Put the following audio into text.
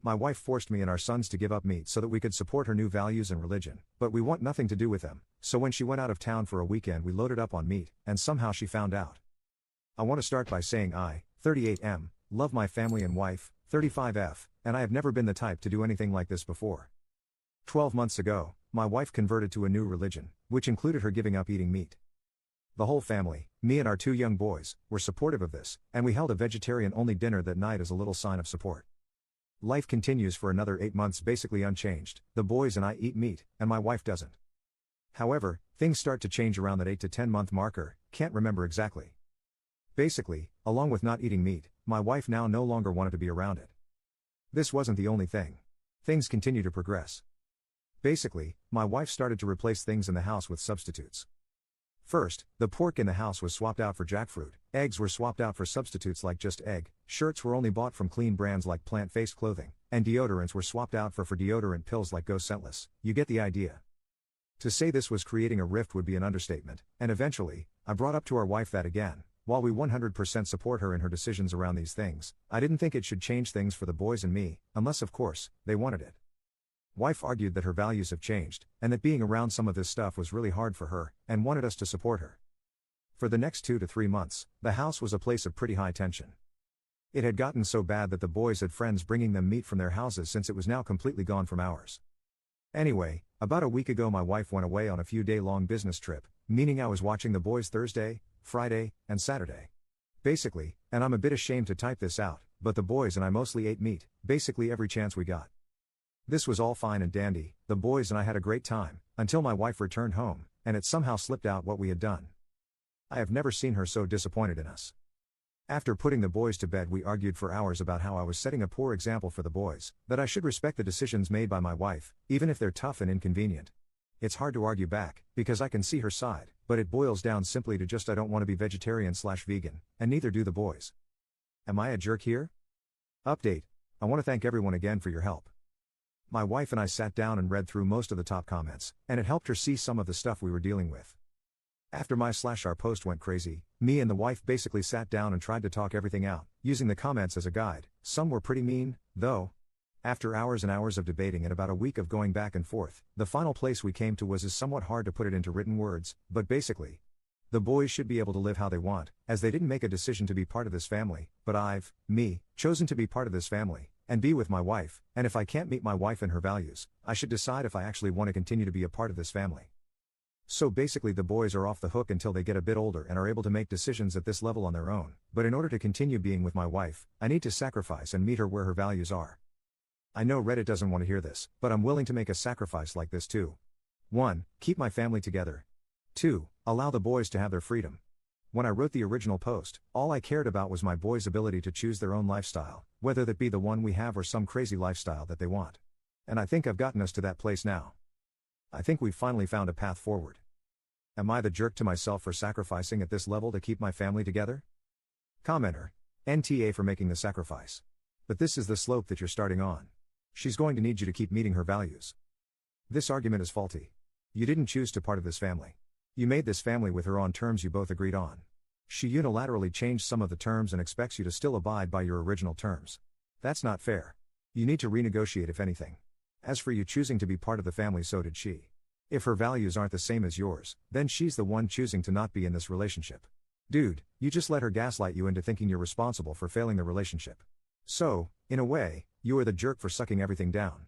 My wife forced me and our sons to give up meat so that we could support her new values and religion, but we want nothing to do with them, so when she went out of town for a weekend we loaded up on meat, and somehow she found out. I want to start by saying I, 38M, love my family and wife, 35F, and I have never been the type to do anything like this before. 12 months ago, my wife converted to a new religion, which included her giving up eating meat. The whole family, me and our 2 young boys, were supportive of this, and we held a vegetarian-only dinner that night as a little sign of support. Life continues for another 8 months basically unchanged. The boys and I eat meat, and my wife doesn't. However, things start to change around that 8 to 10 month marker, can't remember exactly. Basically, along with not eating meat, my wife now no longer wanted to be around it. This wasn't the only thing. Things continue to progress. Basically, my wife started to replace things in the house with substitutes. First, the pork in the house was swapped out for jackfruit, eggs were swapped out for substitutes like just egg, shirts were only bought from clean brands like plant-based clothing, and deodorants were swapped out for deodorant pills like Go Scentless. You get the idea. To say this was creating a rift would be an understatement, and eventually, I brought up to our wife that again, while we 100% support her in her decisions around these things, I didn't think it should change things for the boys and me, unless of course, they wanted it. Wife argued that her values have changed, and that being around some of this stuff was really hard for her, and wanted us to support her. For the next 2 to 3 months, the house was a place of pretty high tension. It had gotten so bad that the boys had friends bringing them meat from their houses since it was now completely gone from ours. Anyway, about a week ago my wife went away on a few day-long business trip, meaning I was watching the boys Thursday, Friday, and Saturday. Basically, and I'm a bit ashamed to type this out, but the boys and I mostly ate meat, basically every chance we got. This was all fine and dandy, the boys and I had a great time, until my wife returned home, and it somehow slipped out what we had done. I have never seen her so disappointed in us. After putting the boys to bed we argued for hours about how I was setting a poor example for the boys, that I should respect the decisions made by my wife, even if they're tough and inconvenient. It's hard to argue back, because I can see her side, but it boils down simply to just I don't want to be vegetarian/vegan, and neither do the boys. Am I a jerk here? Update. I want to thank everyone again for your help. My wife and I sat down and read through most of the top comments, and it helped her see some of the stuff we were dealing with. After my/our post went crazy, me and the wife basically sat down and tried to talk everything out, using the comments as a guide. Some were pretty mean, though. After hours and hours of debating and about a week of going back and forth, the final place we came to was is somewhat hard to put it into written words, but basically, the boys should be able to live how they want, as they didn't make a decision to be part of this family, but I've, chosen to be part of this family, and be with my wife, and if I can't meet my wife and her values, I should decide if I actually want to continue to be a part of this family. So basically the boys are off the hook until they get a bit older and are able to make decisions at this level on their own, but in order to continue being with my wife, I need to sacrifice and meet her where her values are. I know Reddit doesn't want to hear this, but I'm willing to make a sacrifice like this too. 1. Keep my family together. 2. Allow the boys to have their freedom. When I wrote the original post, all I cared about was my boys' ability to choose their own lifestyle, whether that be the one we have or some crazy lifestyle that they want. And I think I've gotten us to that place now. I think we've finally found a path forward. Am I the jerk to myself for sacrificing at this level to keep my family together? Commenter. NTA for making the sacrifice. But this is the slope that you're starting on. She's going to need you to keep meeting her values. This argument is faulty. You didn't choose to part of this family. You made this family with her on terms you both agreed on. She unilaterally changed some of the terms and expects you to still abide by your original terms. That's not fair. You need to renegotiate if anything. As for you choosing to be part of the family, so did she. If her values aren't the same as yours, then she's the one choosing to not be in this relationship. Dude, you just let her gaslight you into thinking you're responsible for failing the relationship. So, in a way, you are the jerk for sucking everything down.